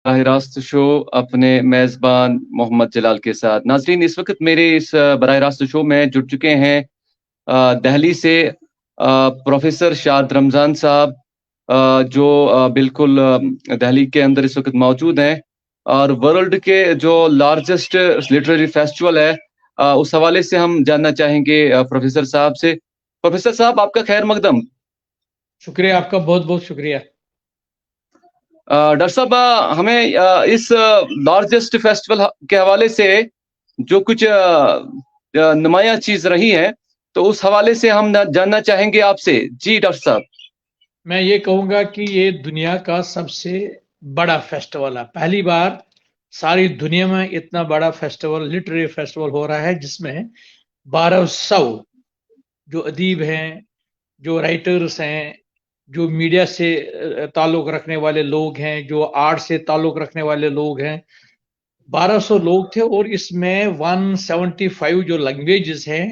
براہ راست شو اپنے میزبان محمد جلال کے ساتھ. ناظرین اس وقت میرے اس براہ راست شو میں جڑ چکے ہیں دہلی سے پروفیسر شاد رمضان صاحب جو بالکل دہلی کے اندر اس وقت موجود ہیں اور ورلڈ کے جو لارجسٹ لٹریری فیسٹیول ہے اس حوالے سے ہم جاننا چاہیں گے پروفیسر صاحب سے. پروفیسر صاحب آپ کا خیر مقدم. شکریہ آپ کا بہت بہت شکریہ. ڈاکٹر صاحب ہمیں اس لارجسٹ فیسٹیول کے حوالے سے جو کچھ نمایاں چیز رہی ہے تو اس حوالے سے ہم جاننا چاہیں گے آپ سے. جی ڈاکٹر صاحب. میں یہ کہوں گا کہ یہ دنیا کا سب سے بڑا فیسٹیول ہے. پہلی بار ساری دنیا میں اتنا بڑا فیسٹیول لٹریری فیسٹیول ہو رہا ہے جس میں 1200 جو ادیب ہیں، جو رائٹرز ہیں، جو میڈیا سے تعلق رکھنے والے لوگ ہیں، جو آرٹ سے تعلق رکھنے والے لوگ ہیں، 1200 لوگ تھے. اور اس میں 175 جو لینگویجز ہیں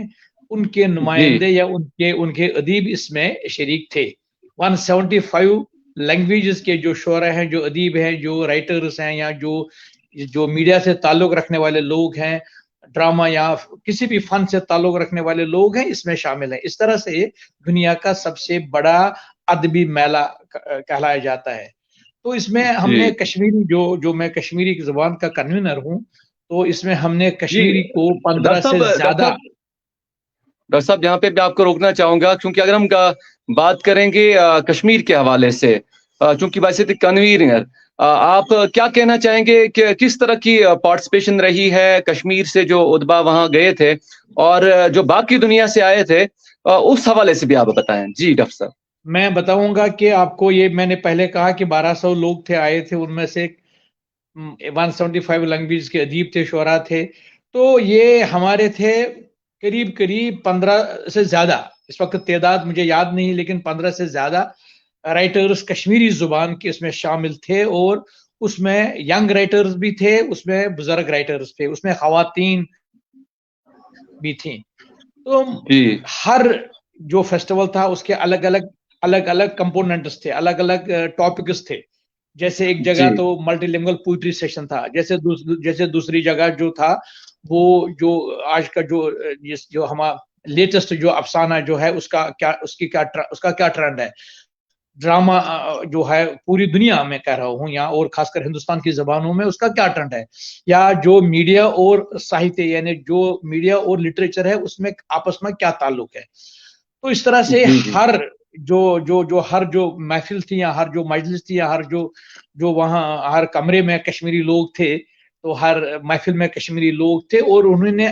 ان کے نمائندے یا ان کے ادیب اس میں شریک تھے. 175 لینگویجز کے جو شعراء ہیں، جو ادیب ہیں، جو رائٹرز ہیں، یا جو میڈیا سے تعلق رکھنے والے لوگ ہیں، ڈرامہ یا کسی بھی فن سے تعلق رکھنے والے لوگ ہیں اس میں شامل ہیں. اس طرح سے دنیا کا سب سے بڑا ادبی میلہ کہلایا جاتا ہے. تو اس میں ہم نے کشمیری جو میں کشمیری کی زبان کا کنوینر ہوں، تو اس میں ہم نے کشمیری کو 15 سے زیادہ. ڈاکٹر صاحب یہاں پہ میں آپ کو روکنا چاہوں گا کیونکہ اگر ہم بات کریں گے کشمیر کے حوالے سے چونکہ ویسے تو کنوینر آپ کیا کہنا چاہیں گے کہ کس طرح کی پارٹیسپیشن رہی ہے کشمیر سے جو ادبا وہاں گئے تھے اور جو باقی دنیا سے آئے تھے اس حوالے سے بھی آپ بتائیں. جی ڈاکٹر صاحب. میں بتاؤں گا کہ آپ کو یہ میں نے پہلے کہا کہ 1200 لوگ تھے آئے تھے، ان میں سے 175 لینگویج کے ادیب تھے، شعراء تھے. تو یہ ہمارے تھے قریب 15 سے زیادہ، اس وقت تعداد مجھے یاد نہیں لیکن 15 سے زیادہ رائٹرز کشمیری زبان کے اس میں شامل تھے. اور اس میں ینگ رائٹرز بھی تھے، اس میں بزرگ رائٹرز تھے، اس میں خواتین بھی تھیں. تو ہر جو فیسٹیول تھا اس کے الگ الگ کمپوننٹس تھے، الگ الگ ٹاپکس تھے. جیسے ایک جگہ تو ملٹی لینگویج پوئٹری سیشن تھا، جیسے دوسری جگہ جو تھا وہ جو آج کا جو ہمارا لیٹسٹ جو افسانہ جو ہے اس کا کیا ٹرینڈ ہے. ڈرامہ جو ہے پوری دنیا میں کہہ رہا ہوں یا اور خاص کر ہندوستان کی زبانوں میں اس کا کیا ٹرینڈ ہے، یا جو میڈیا اور ساہتیہ یعنی جو میڈیا اور لٹریچر ہے اس میں آپس میں کیا تعلق ہے. تو اس طرح سے ہر جو محفل تھی یا ہر جو مجلس تھی یا ہر جو وہاں ہر کمرے میں کشمیری لوگ تھے، تو ہر محفل میں کشمیری لوگ تھے اور انہوں نے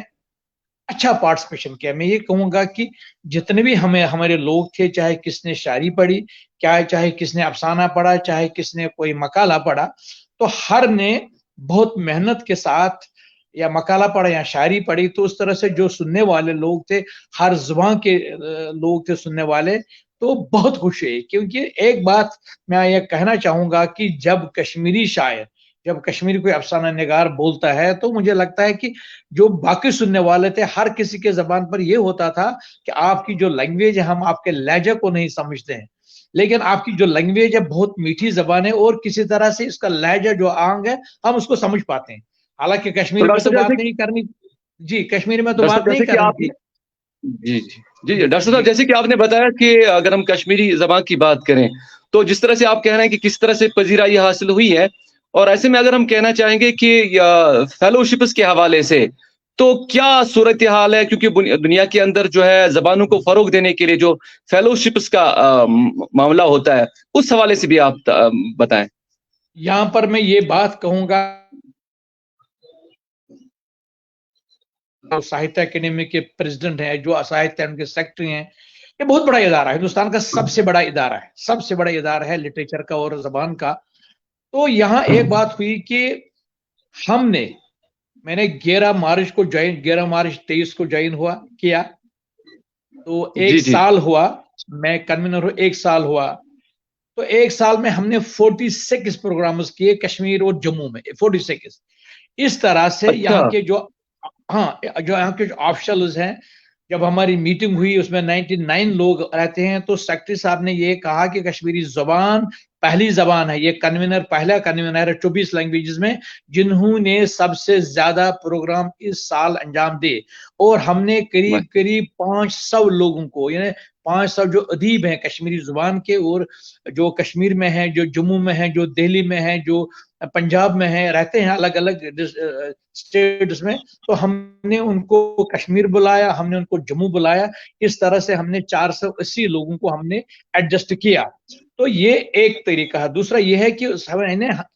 اچھا پارٹیسپیشن کیا. میں یہ کہوں گا کہ جتنے بھی ہمارے لوگ تھے، چاہے کس نے شاعری پڑھی، چاہے کس نے افسانہ پڑھا، چاہے کس نے کوئی مقالہ پڑھا، تو ہر نے بہت محنت کے ساتھ یا مقالہ پڑھا یا شاعری پڑھی. تو اس طرح سے جو سننے والے لوگ تھے، ہر زبان کے لوگ تھے سننے والے، تو بہت خوش ہوئے. کیونکہ ایک بات میں یہ کہنا چاہوں گا کہ جب کشمیری شاعر، جب کشمیری کوئی افسانہ نگار بولتا ہے تو مجھے لگتا ہے کہ جو باقی سننے والے تھے ہر کسی کے زبان پر یہ ہوتا تھا کہ آپ کی جو لینگویج ہے ہم آپ کے لہجے کو نہیں سمجھتے ہیں، لیکن آپ کی جو لینگویج ہے بہت میٹھی زبان ہے اور کسی طرح سے اس کا لہجہ جو آنگ ہے ہم اس کو سمجھ پاتے ہیں. حالانکہ کشمیری میں تو بات نہیں کرنی. جی کشمیری میں تو بات نہیں کرنی تھی. جی ڈاکٹر صاحب جیسے کہ آپ نے بتایا کہ اگر ہم کشمیری زبان کی بات کریں تو جس طرح سے آپ کہہ رہے ہیں کہ کس طرح سے پذیرائی حاصل ہوئی ہے، اور ایسے میں اگر ہم کہنا چاہیں گے کہ فیلوشپس کے حوالے سے تو کیا صورتحال ہے، کیونکہ دنیا کے اندر جو ہے زبانوں کو فروغ دینے کے لیے جو فیلوشپس کا معاملہ ہوتا ہے اس حوالے سے بھی آپ بتائیں. یہاں پر میں یہ بات کہوں گا ساہتیہ اکیڈمی کے پریزیڈنٹ ہیں، جو ساہتیہ کے سیکرٹری ہیں، یہ بہت بڑا ادارہ ہے، ہندوستان کا سب سے بڑا ادارہ ہے، سب سے بڑا ادارہ ہے لٹریچر کا اور زبان کا. تو یہاں ایک بات ہوئی کہ میں نے 11 مارچ 23 کو جوائن کیا. تو ایک سال ہوا میں کنوینر ہوں، ایک سال ہوا. تو ایک سال میں ہم نے 46 پروگرامز کیے کشمیر اور جموں میں، 46. اس طرح سے یہاں کے جو یہاں کے جو آفیشلز ہیں، جب ہماری میٹنگ ہوئی اس میں 99 لوگ رہتے ہیں، تو سیکرٹری صاحب نے یہ کہا کہ کشمیری زبان पहली जबान है, ये कन्वीनर पहला कन्वीनर है 24 लैंग्वेजेस में जिन्होंने सबसे ज्यादा प्रोग्राम इस साल अंजाम दे। और हमने करीब करीब 500 लोगों को, यानी 500 जो अदीब हैं कश्मीरी जुबान के, और जो कश्मीर में हैं, जो जम्मू में हैं, जो दिल्ली में हैं, जो पंजाब में हैं, रहते हैं अलग अलग स्टेट्स में, तो हमने उनको कश्मीर बुलाया, हमने उनको जम्मू बुलाया। इस तरह से हमने 480 लोगों को हमने एडजस्ट किया। तो ये एक तरीका है। दूसरा ये है कि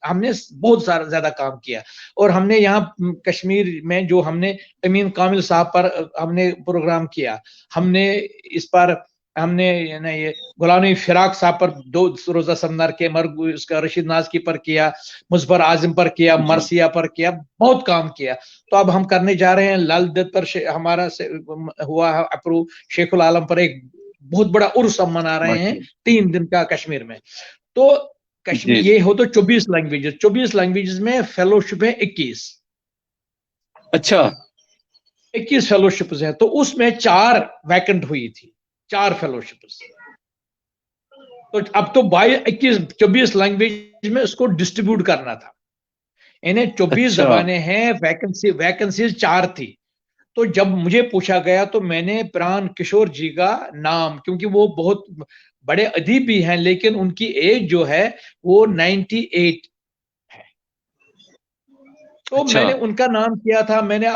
हमने बहुत सारा ज्यादा काम किया, और हमने यहाँ कश्मीर में जो हमने अमीन कामिल साहब पर हमने प्रोग्राम किया, हमने इस पर हमने ये गुलाम नबी फिराक साहब पर 2 रोजा सेमिनार के, उसका रशीद नाजकी पर किया, मुजफर आजम पर किया, मरसिया पर किया, बहुत काम किया। तो अब हम करने जा रहे हैं लाल दत्त पर हमारा हुआ है अप्रूव, शेखुल आलम पर एक बहुत बड़ा उर्स हम मना रहे हैं 3 दिन का कश्मीर में। तो कश्मीर ये हो तो 24 लैंग्वेजेस में फेलोशिप है 21। अच्छा, 21 फेलोशिप है। तो उसमें 4 वैकेंट हुई थी, 4 फेलोशिप। तो अब तो 24 लैंग्वेज में उसको डिस्ट्रीब्यूट करना था। इन्हें 24 जबानें हैं, वैकेंसीज 4 थी। तो जब मुझे पूछा गया तो मैंने प्राण किशोर जी का नाम, क्योंकि वो बहुत बड़े अदीब भी हैं, लेकिन उनकी एज जो है वो 98 है, तो मैंने उनका नाम किया था। मैंने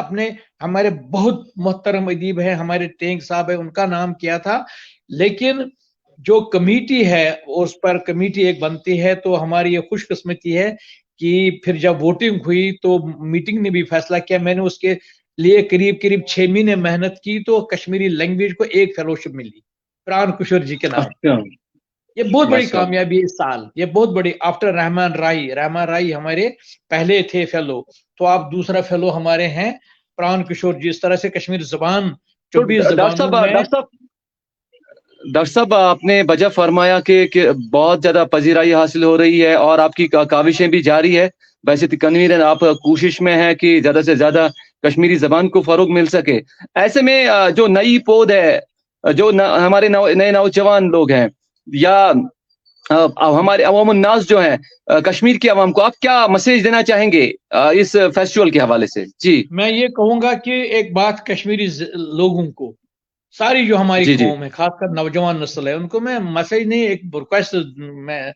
हमारे बहुत मोहतरम अदीब है, हमारे टेंक साहब है, उनका नाम किया था। लेकिन जो कमेटी है, उस पर कमेटी एक बनती है, तो हमारी ये खुशकिस्मती है कि फिर जब वोटिंग हुई तो मीटिंग ने भी फैसला किया। मैंने उसके लिए करीब करीब 6 महीने मेहनत की, तो कश्मीरी लैंग्वेज को एक फेलोशिप मिली प्राण किशोर जी के नाम। ये बहुत बड़ी कामयाबी इस साल, ये बहुत बड़ी। आफ्टर रहमान राई हमारे पहले थे फेलो, तो आप दूसरा फेलो हमारे हैं प्राण किशोर जी। इस तरह से कश्मीर जुबान 24 जबानों में। डॉक्टर साहब, आपने वजह फरमाया कि बहुत ज्यादा पजीराई हासिल हो रही है और आपकी काविशें भी जारी है। वैसे तो कन्वीनर आप कोशिश में है कि ज्यादा से ज्यादा कश्मीरी जबान को फरोग मिल सके। ऐसे में जो नई पौध है, जो हमारे नए नौजवान लोग हैं, या हमारे अवाम नाज जो है कश्मीर की आवाम को, आप क्या मैसेज देना चाहेंगे इस फेस्टिवल के हवाले से? जी, मैं ये कहूंगा कि एक बात कश्मीरी लोगों को, सारी जो हमारी कौम है, खासकर नौजवान नस्ल है, उनको मैं मैसेज नहीं, एक रिक्वेस्ट, मैं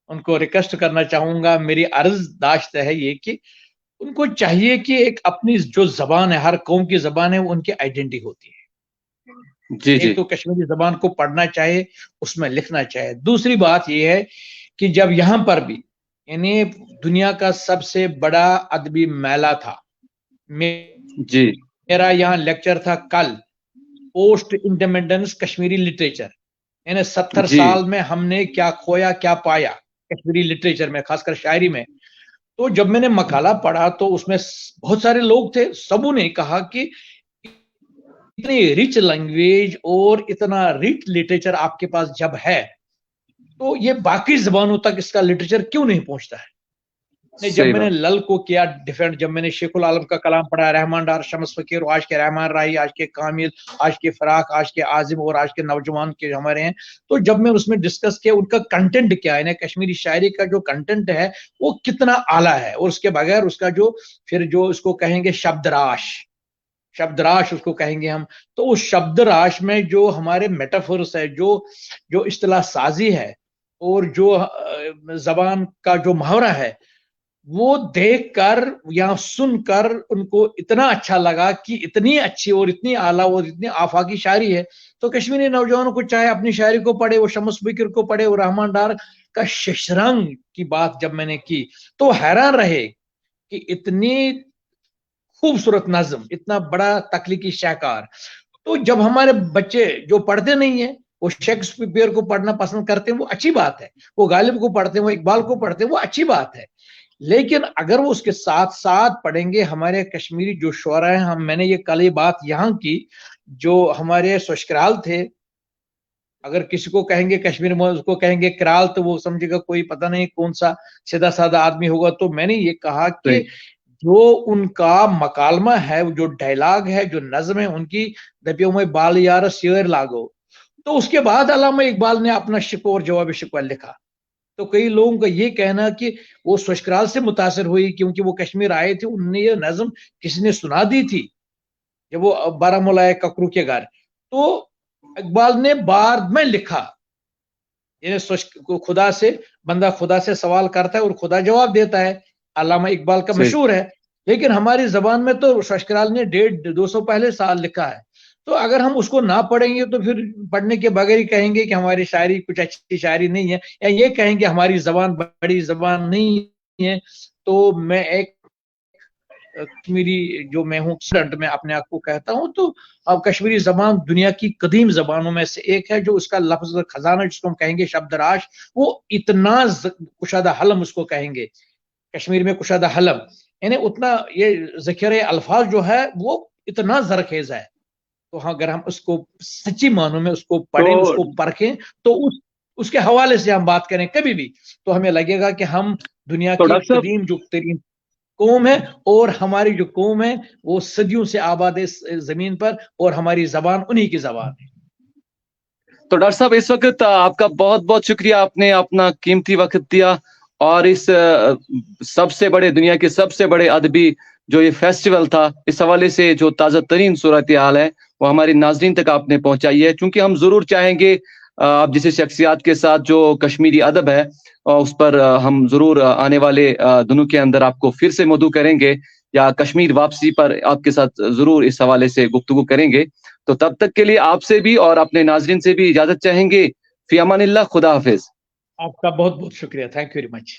उनको रिक्वेस्ट करना चाहूंगा। मेरी अर्जदाश्त है ये कि उनको चाहिए कि एक अपनी जो जबान है, हर कौम की जबान है, वो उनकी आइडेंटिटी होती है। एक तो कश्मीरी जबान को पढ़ना चाहिए, उसमें लिखना चाहिए। दूसरी बात यह है कि जब यहां पर भी, यानी दुनिया का सबसे बड़ा अदबी मेला था, मेरा यहाँ लेक्चर था कल, पोस्ट इंडिपेंडेंस कश्मीरी लिटरेचर, यानी 70 साल में हमने क्या खोया क्या पाया कश्मीरी लिटरेचर में, खासकर शायरी में। तो जब मैंने मकाला पढ़ा तो उसमें बहुत सारे लोग थे, सबों ने कहा कि इतनी रिच लैंग्वेज और इतना रिच लिटरेचर आपके पास जब है, तो ये बाकी जबानों तक इसका लिटरेचर क्यों नहीं पहुंचता है। जब मैंने लल को किया डिफेंड, जब मैंने शेखुल आलम का कलाम पढ़ा, रहमान डार, शम्स फकीर, आज के रहमान राही, आज के कामिल, आज के फराक, आज के आजिम और आज के नौजवान के हमारे हैं, तो जब मैं उसमें डिस्कस किया उनका कंटेंट क्या है, कश्मीरी शायरी का जो कंटेंट है वो कितना आला है, और उसके बगैर उसका जो फिर जो उसको कहेंगे शब्दराश उसको कहेंगे हम, तो उस शब्दराश में जो हमारे मेटाफोर्स है, जो इस्तिलाह साजी है, और जो जबान का जो मुहावरा है, वो देखकर या सुनकर उनको इतना अच्छा लगा कि इतनी अच्छी और इतनी आला और इतनी आफाकी शायरी है। तो कश्मीरी नौजवानों को चाहे अपनी शायरी को पढ़े, वो शम्स फकीर को पढ़े, और रहमान डार का शशरंग की बात जब मैंने की तो हैरान रहे कि इतनी खूबसूरत नज्म, इतना बड़ा तख्लीकी शाहकार। तो जब हमारे बच्चे जो पढ़ते नहीं है, वो शेक्सपियर को पढ़ना पसंद करते हैं, वो अच्छी बात है, वो गालिब को पढ़ते हैं, वो इकबाल को पढ़ते हैं, वो अच्छी बात है। लेकिन अगर वो उसके साथ साथ पढ़ेंगे हमारे कश्मीरी जो शुअरा हैं, मैंने ये कल ये बात यहाँ की, जो हमारे सोशकराल थे, अगर किसी को कहेंगे कश्मीर में उसको कहेंगे कराल, तो वो समझेगा कोई पता नहीं कौन सा सीधा साधा आदमी होगा। तो मैंने ये कहा कि जो उनका मकालमा है, जो डायलॉग है, जो नज्म है उनकी, दबियों में बाल यार शेर लागो, तो उसके बाद अल्लामा इकबाल ने अपना शिकवा और जवाब शिकवा लिखा। तो कई लोगों का ये कहना कि वो सुशकराल से मुतासर हुई क्योंकि वो कश्मीर आए थे, उन्हें ये नज्म किसी ने सुना दी थी जब वो बारामूला है ककरू के घर। तो इकबाल ने बाद में लिखा, खुदा से बंदा खुदा से सवाल करता है और खुदा जवाब देता है, अल्लामा इकबाल का मशहूर है। लेकिन हमारी जबान में तो शशकराल ने 150-200 पहले साल लिखा है। तो अगर हम उसको ना पढ़ेंगे तो फिर पढ़ने के बगैर ही कहेंगे कि हमारी शायरी कुछ अच्छी शायरी नहीं है, या ये कहेंगे हमारी जबान बड़ी जबान नहीं है। तो मैं एक कश्मीरी जो मैं हूँ स्टूडेंट में अपने आप को कहता हूँ, तो अब कश्मीरी जबान दुनिया की कदीम जबानों में से एक है, जो उसका लफ्ज खजाना जिसको हम कहेंगे शब्दराश, वो इतना कुशादा हलम उसको कहेंगे, कश्मीर में कुशादा हलम, यानी उतना ये ज़खीरे अल्फाज जो है वो इतना जरखेज है। तो हाँ, अगर हम उसको सच्ची मानों में उसको पढ़ें, उसको परखें, तो उसके हवाले से हम बात करें कभी भी, तो हमें लगेगा कि हम दुनिया की कदीम जो तरीन कौम है, और हमारी जो कौम है वो सदियों से आबाद है जमीन पर, और हमारी जबान उन्हीं की जबान है। तो डॉक्टर साहब, इस वक्त आपका बहुत बहुत शुक्रिया, आपने अपना कीमती वक्त दिया और इस सबसे बड़े दुनिया के सबसे बड़े अदबी जो ये फेस्टिवल था, इस हवाले से जो ताज़ा तरीन सूरत हाल है वो हमारी नाजरीन तक आपने पहुंचाई है। क्योंकि हम जरूर चाहेंगे आप जैसे शख्सियात के साथ जो कश्मीरी अदब है उस पर हम जरूर आने वाले दिनों के अंदर आपको फिर से मदऊ करेंगे, या कश्मीर वापसी पर आपके साथ जरूर इस हवाले से गुफ्तगू करेंगे। तो तब तक के लिए आपसे भी और अपने नाजरीन से भी इजाजत चाहेंगे। फी अमानिल्लाह, खुदा हाफिज। आपका बहुत बहुत शुक्रिया, थैंक यू वेरी मच।